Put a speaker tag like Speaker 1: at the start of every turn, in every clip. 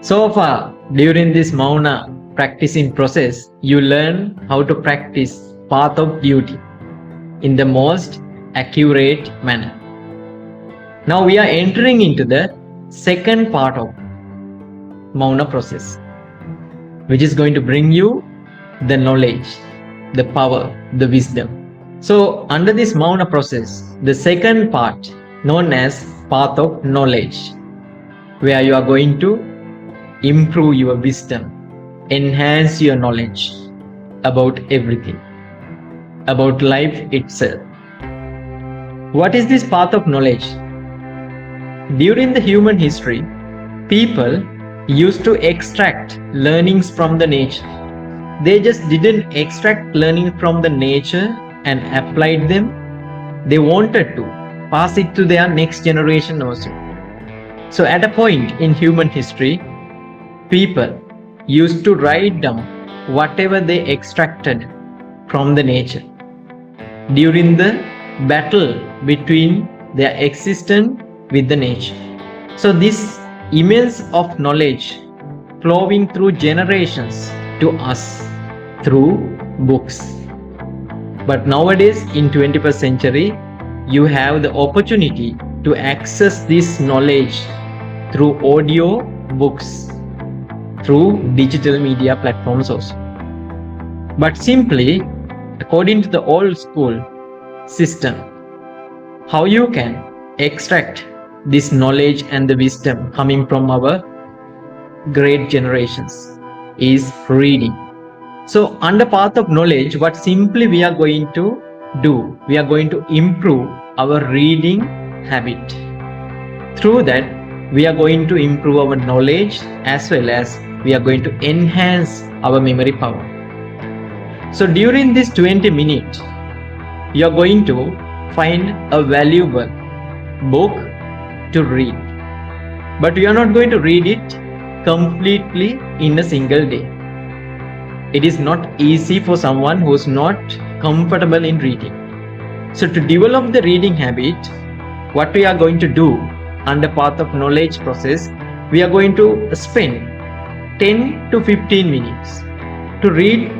Speaker 1: So far, during this Mauna practicing process, you learn how to practice path of duty in the most accurate manner. Now we are entering into the second part of Mauna process, which is going to bring you the knowledge, the power, the wisdom. So under this Mauna process, the second part known as path of knowledge, where you are going to improve your wisdom, enhance your knowledge about everything, about life itself. What is this path of knowledge? During the human history, people used to extract learnings from the nature. They just didn't extract learning from the nature and applied them. They wanted to pass it to their next generation also. So at a point in human history, people used to write down whatever they extracted from the nature during the battle between their existence with the nature. So this immense of knowledge flowing through generations to us through books. But nowadays in 21st century, you have the opportunity to access this knowledge through audio books, through digital media platforms also. But simply, according to the old school system, how you can extract this knowledge and the wisdom coming from our great generations is reading. So under path of knowledge, what simply we are going to do, we are going to improve our reading habit. Through that, we are going to improve our knowledge as well as we are going to enhance our memory power. So during this 20 minutes, you are going to find a valuable book to read. But you are not going to read it completely in a single day. It is not easy for someone who is not comfortable in reading. So to develop the reading habit, what we are going to do under path of knowledge process, we are going to spend 10 to 15 minutes to read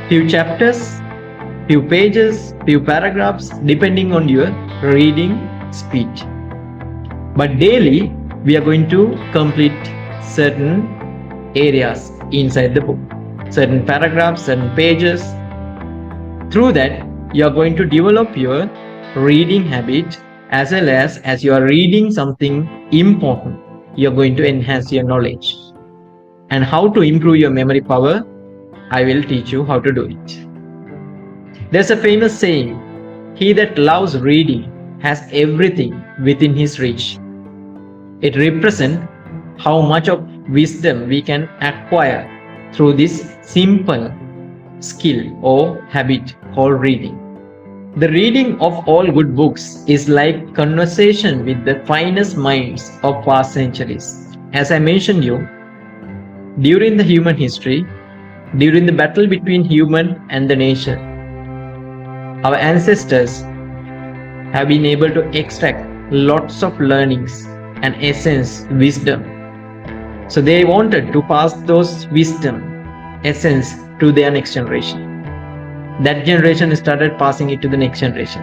Speaker 1: few chapters, few pages, few paragraphs, depending on your reading speed. But daily, we are going to complete certain areas inside the book, certain paragraphs, certain pages. Through that, you are going to develop your reading habit, as well as you are reading something important, you are going to enhance your knowledge. And how to improve your memory power, I will teach you how to do it. There's a famous saying, "He that loves reading has everything within his reach." It represents how much of wisdom we can acquire through this simple skill or habit called reading. The reading of all good books is like conversation with the finest minds of past centuries. As I mentioned you, during the human history, during the battle between human and the nature, our ancestors have been able to extract lots of learnings and essence, wisdom. So they wanted to pass those wisdom, essence to their next generation. That generation started passing it to the next generation.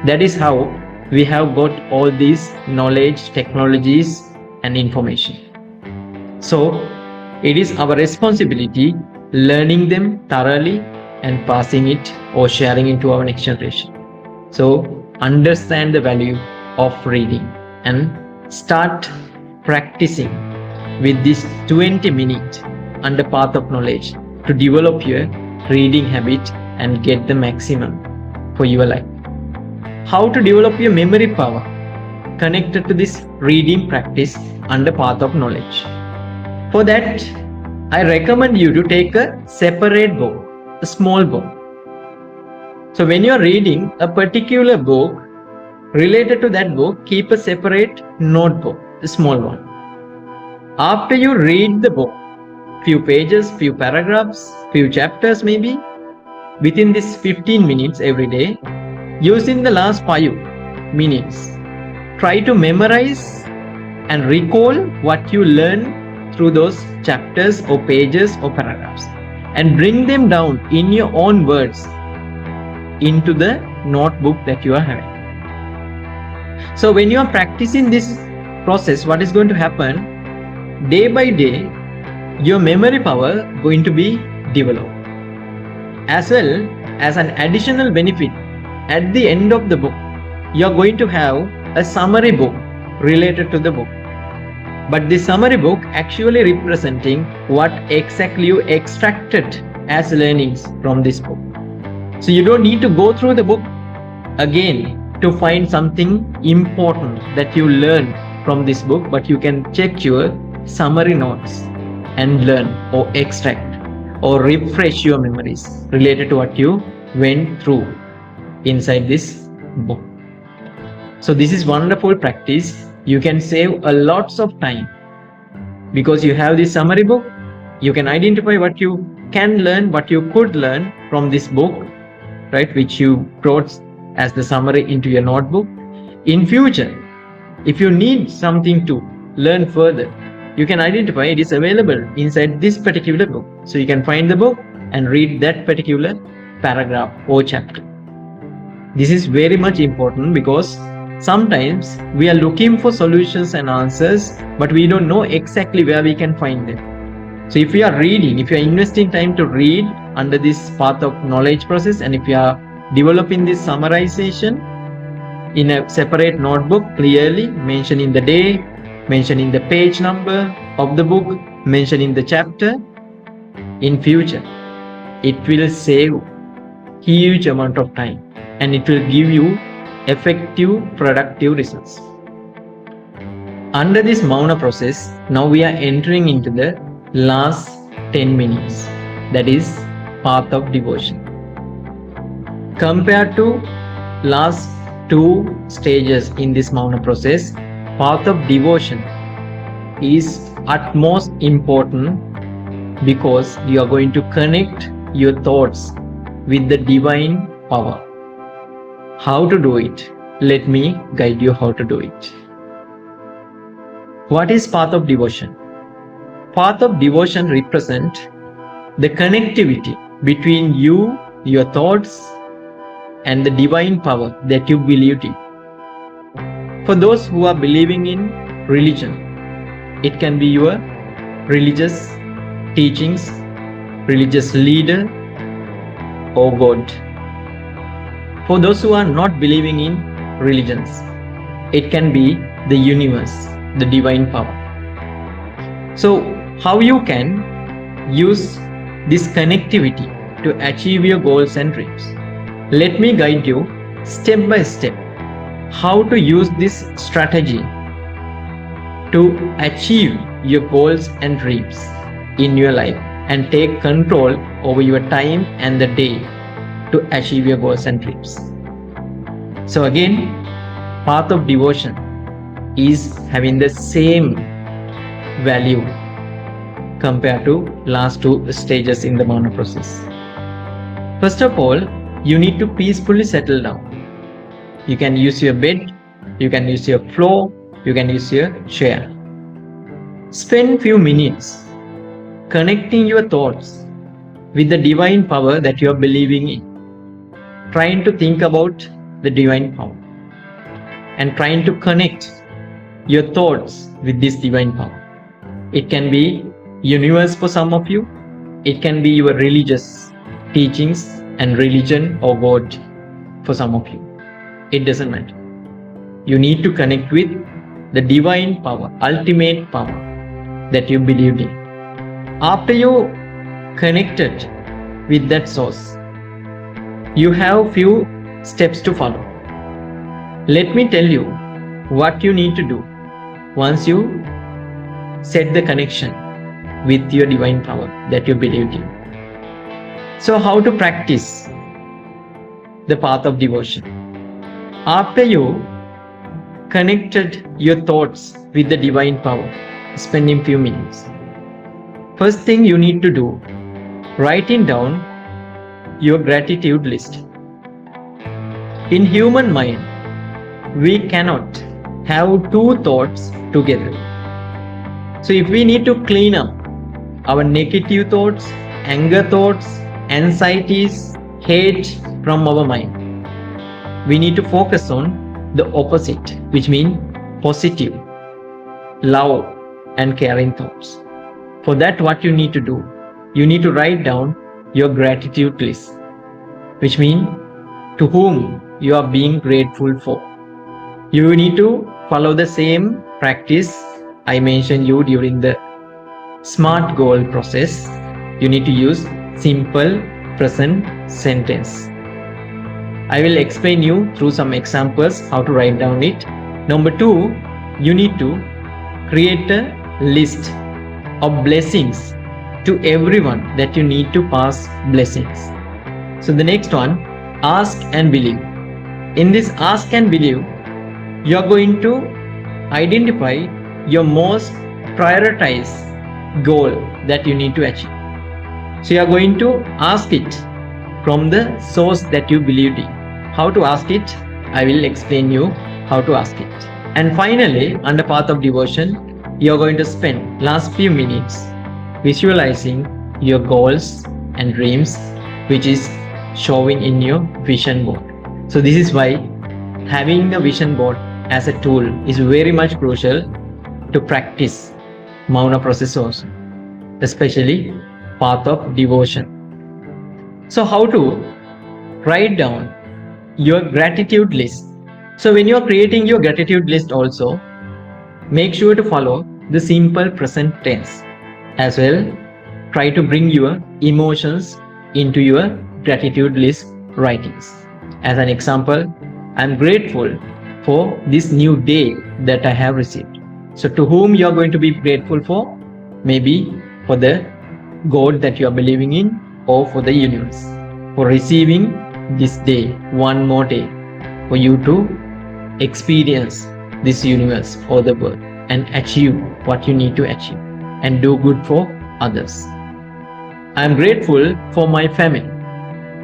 Speaker 1: That is how we have got all these knowledge, technologies, and information. So it is our responsibility learning them thoroughly and passing it or sharing it to our next generation. So understand the value of reading and start practicing with this 20 minutes under path of knowledge to develop your reading habit and get the maximum for your life. How to develop your memory power connected to this reading practice under path of knowledge. For that, I recommend you to take a separate book, a small book. So when you are reading a particular book, related to that book, keep a separate notebook, a small one. After you read the book, few pages, few paragraphs, few chapters maybe, within this 15 minutes every day, using the last 5 minutes, try to memorize and recall what you learn through those chapters or pages or paragraphs and bring them down in your own words into the notebook that you are having. So when you are practicing this process, what is going to happen? Day by day, your memory power going to be developed. As well as an additional benefit, at the end of the book, you are going to have a summary book related to the book. But the summary book actually representing what exactly you extracted as learnings from this book. So you don't need to go through the book again to find something important that you learned from this book, but you can check your summary notes and learn or extract or refresh your memories related to what you went through inside this book. So this is wonderful practice. You can save a lots of time because you have this summary book. You can identify what you can learn, what you could learn from this book, right, which you brought as the summary into your notebook. In future, if you need something to learn further, you can identify it is available inside this particular book. So you can find the book and read that particular paragraph or chapter. This is very much important because sometimes we are looking for solutions and answers, but we don't know exactly where we can find them. So if you are reading, if you are investing time to read under this path of knowledge process, and if you are developing this summarization in a separate notebook, clearly mentioning the day, mentioning the page number of the book, mentioning the chapter, in future, it will save huge amount of time and it will give you effective, productive results. Under this Mauna process, now we are entering into the last 10 minutes, that is path of devotion. Compared to last 2 stages in this Mauna process, path of devotion is utmost important because you are going to connect your thoughts with the divine power. How to do it? Let me guide you how to do it. What is path of devotion? Path of devotion represents the connectivity between you, your thoughts, and the divine power that you believe in. For those who are believing in religion, it can be your religious teachings, religious leader, or God. For those who are not believing in religions, it can be the universe, the divine power. So how you can use this connectivity to achieve your goals and dreams? Let me guide you step by step how to use this strategy to achieve your goals and dreams in your life and take control over your time and the day to achieve your goals and dreams. So again, path of devotion is having the same value compared to last 2 stages in the Mauna process. First of all, you need to peacefully settle down. You can use your bed, you can use your floor, you can use your chair. Spend few minutes connecting your thoughts with the divine power that you are believing in. Trying to think about the divine power and trying to connect your thoughts with this divine power. It can be universe for some of you. It can be your religious teachings and religion or God for some of you. It doesn't matter. You need to connect with the divine power, ultimate power that you believed in. After you connected with that source, you have few steps to follow. Let me tell you what you need to do once you set the connection with your divine power that you believed in. So how to practice the path of devotion? After you connected your thoughts with the divine power, spending few minutes, first thing you need to do, writing down your gratitude list. In human mind, we cannot have 2 thoughts together. So if we need to clean up our negative thoughts, anger thoughts, anxieties, hate from our mind, we need to focus on the opposite, which means positive, love, and caring thoughts. For that, what you need to do, you need to write down your gratitude list, which means to whom you are being grateful for. You need to follow the same practice I mentioned you during the SMART goal process. You need to use simple present sentence. I will explain you through some examples how to write down it. Number 2, you need to create a list of blessings to everyone that you need to pass blessings. So the next one, ask and believe. In this ask and believe, you are going to identify your most prioritized goal that you need to achieve. So you are going to ask it from the source that you believed in. How to ask it, I will explain you how to ask it. And finally, under path of devotion, you are going to spend last few minutes visualizing your goals and dreams, which is showing in your vision board. So this is why having a vision board as a tool is very much crucial to practice Mauna process also, especially path of devotion. So how to write down your gratitude list. So when you are creating your gratitude list also, make sure to follow the simple present tense as well. Try to bring your emotions into your gratitude list writings. As an example, I'm grateful for this new day that I have received. So to whom you are going to be grateful for? Maybe for the God that you are believing in, or for the universe for receiving this day, one more day, for you to experience this universe or the world and achieve what you need to achieve and do good for others. I am grateful for my family.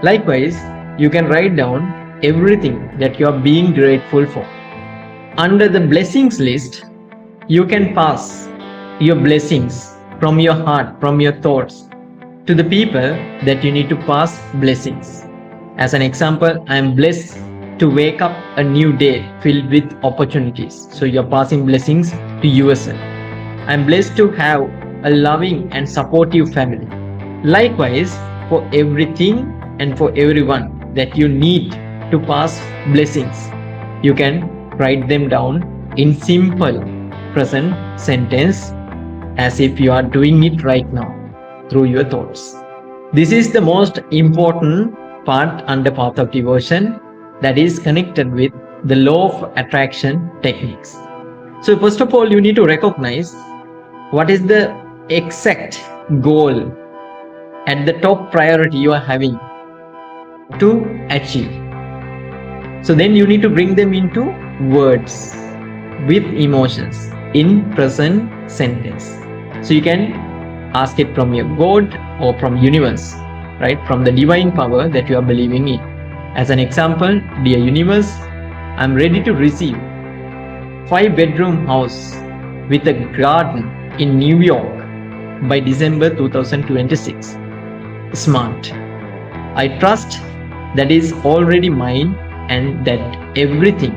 Speaker 1: Likewise, you can write down everything that you are being grateful for. Under the blessings list, you can pass your blessings from your heart, from your thoughts, to the people that you need to pass blessings. As an example, I am blessed to wake up a new day filled with opportunities. So you are passing blessings to yourself. I am blessed to have a loving and supportive family. Likewise, for everything and for everyone that you need to pass blessings, you can write them down in simple present sentence as if you are doing it right now through your thoughts. This is the most important part under path of devotion, that is connected with the law of attraction techniques. So first of all, you need to recognize what is the exact goal at the top priority you are having to achieve. So then you need to bring them into words with emotions in present sentence. So you can ask it from your God or from universe, right? From the divine power that you are believing in. As an example, dear universe, I'm ready to receive 5-bedroom house with a garden in New York by December 2026. Smart. I trust that is already mine and that everything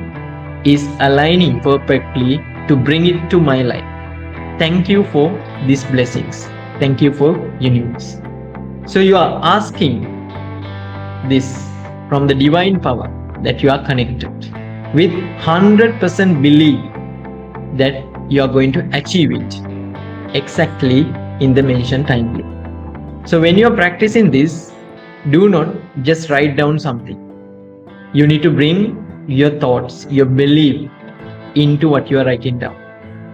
Speaker 1: is aligning perfectly to bring it to my life. Thank you for these blessings. Thank you for universe. So you are asking this from the divine power that you are connected with 100% belief that you are going to achieve it exactly in the mentioned time frame. So when you are practicing this, do not just write down something. You need to bring your thoughts, your belief into what you are writing down.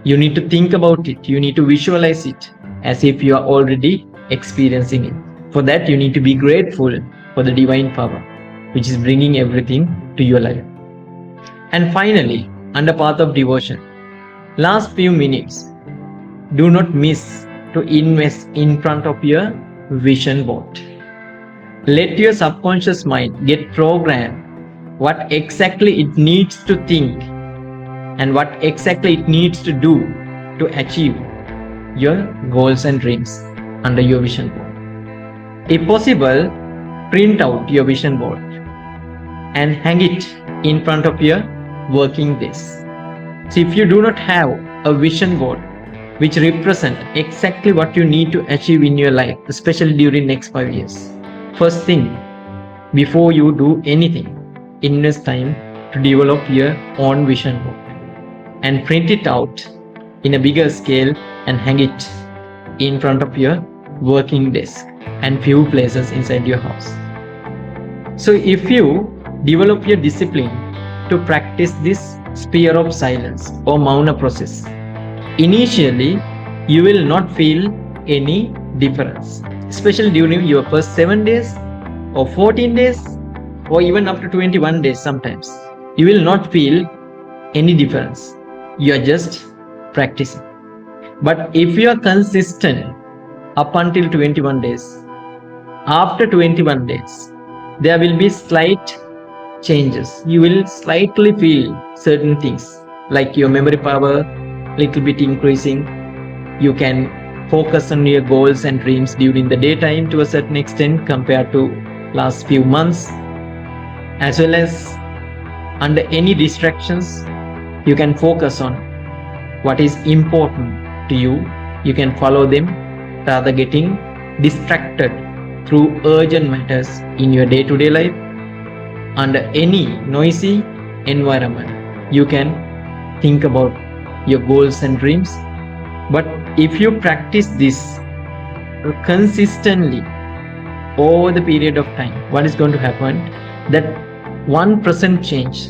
Speaker 1: You need to think about it. You need to visualize it as if you are already experiencing it. For that, you need to be grateful for the divine power, which is bringing everything to your life. And finally, under path of devotion, last few minutes, do not miss to invest in front of your vision board. Let your subconscious mind get programmed what exactly it needs to think and what exactly it needs to do to achieve your goals and dreams under your vision board. If possible, print out your vision board and hang it in front of your working desk. So if you do not have a vision board which represent exactly what you need to achieve in your life, especially during next 5 years, first thing, before you do anything, invest time to develop your own vision board and print it out in a bigger scale and hang it in front of your working desk and few places inside your house. So if you develop your discipline to practice this sphere of silence or mauna process, initially you will not feel any difference, especially during your first 7 days or 14 days or even after 21 days. Sometimes you will not feel any difference. You are just practicing. But if you are consistent up until 21 days, after 21 days, there will be slight changes. You will slightly feel certain things like your memory power little bit increasing. You can focus on your goals and dreams during the daytime to a certain extent compared to last few months, as well as under any distractions you can focus on what is important to you. You can follow them rather getting distracted through urgent matters in your day-to-day life. Under any noisy environment, you can think about your goals and dreams. But if you practice this consistently over the period of time, what is going to happen? That 1% change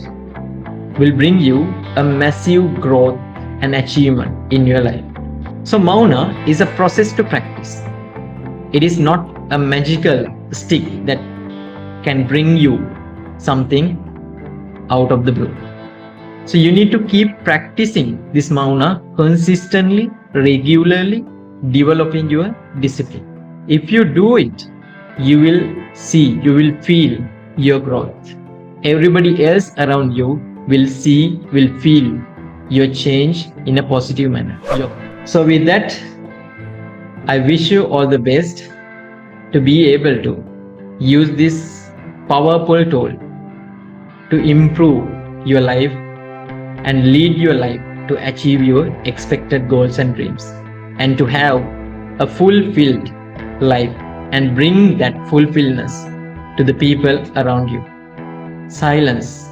Speaker 1: will bring you a massive growth and achievement in your life. So Mauna is a process to practice. It is not a magical stick that can bring you something out of the blue. So you need to keep practicing this Mauna consistently, regularly, developing your discipline. If you do it, you will see, you will feel your growth. Everybody else around you will see, will feel your change in a positive manner. So with that, I wish you all the best to be able to use this powerful tool to improve your life and lead your life to achieve your expected goals and dreams, and to have a fulfilled life and bring that fulfillness to the people around you. Silence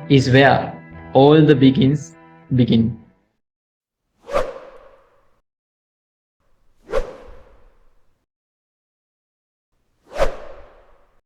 Speaker 1: is where all the begin.